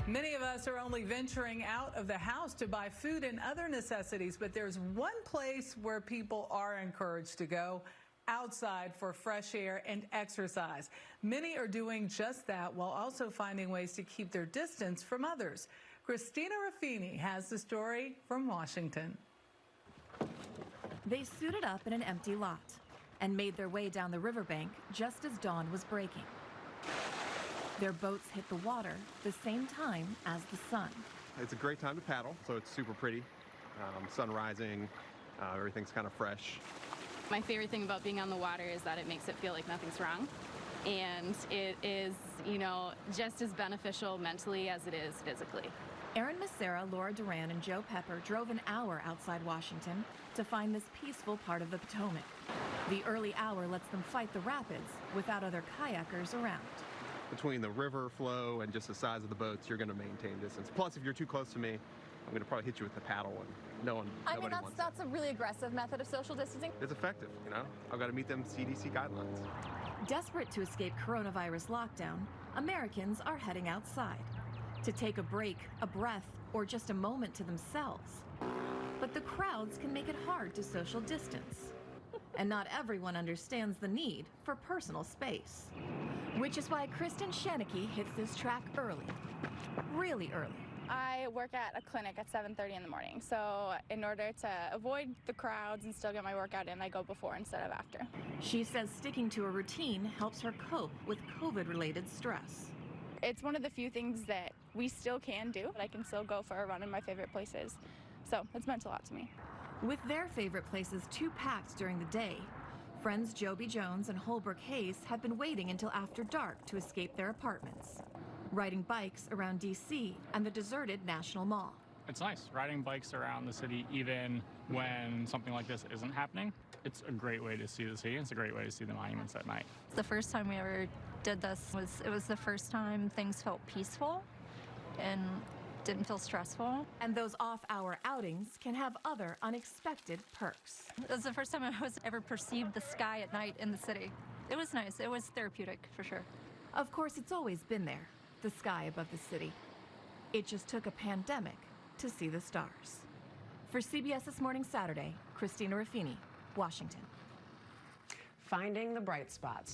Many of us are only venturing out of the house to buy food and other necessities, but there's one place where people are encouraged to go: outside for fresh air and exercise. Many are doing just that while also finding ways to keep their distance from others. Christina Ruffini has the story from Washington. They suited up in an empty lot and made their way down the riverbank just as dawn was breaking. Their boats hit the water the same time as the sun. It's a great time to paddle, so it's super pretty. Sun rising, everything's kind of fresh. My favorite thing about being on the water is that it makes it feel like nothing's wrong. And it is, just as beneficial mentally as it is physically. Erin Massera, Laura Duran, and Joe Pepper drove an hour outside Washington to find this peaceful part of the Potomac. The early hour lets them fight the rapids without other kayakers around. Between the river flow and just the size of the boats, you're going to maintain distance. Plus, if you're too close to me, I'm going to probably hit you with the paddle, and nobody wants that. That's a really aggressive method of social distancing. It's effective, I've got to meet them CDC guidelines. Desperate to escape coronavirus lockdown, Americans are heading outside to take a break, a breath, or just a moment to themselves. But the crowds can make it hard to social distance. And not everyone understands the need for personal space. Which is why Kristen Shanicki hits this track early, really early. I work at a clinic at 7:30 in the morning, so in order to avoid the crowds and still get my workout in, I go before instead of after. She says sticking to a routine helps her cope with COVID-related stress. It's one of the few things that we still can do. I can still go for a run in my favorite places, so it's meant a lot to me. With their favorite places too packed during the day, friends Joby Jones and Holbrook Hayes have been waiting until after dark to escape their apartments, riding bikes around D.C. and the deserted National Mall. It's nice riding bikes around the city even when something like this isn't happening. It's a great way to see the city. It's a great way to see the monuments at night. The first time we ever did this it was the first time things felt peaceful and didn't feel stressful. And those off-hour outings can have other unexpected perks. It was the first time I ever perceived the sky at night in the city. It was nice. It was therapeutic, for sure. Of course, it's always been there, the sky above the city. It just took a pandemic to see the stars. For CBS This Morning Saturday, Christina Ruffini, Washington. Finding the bright spots.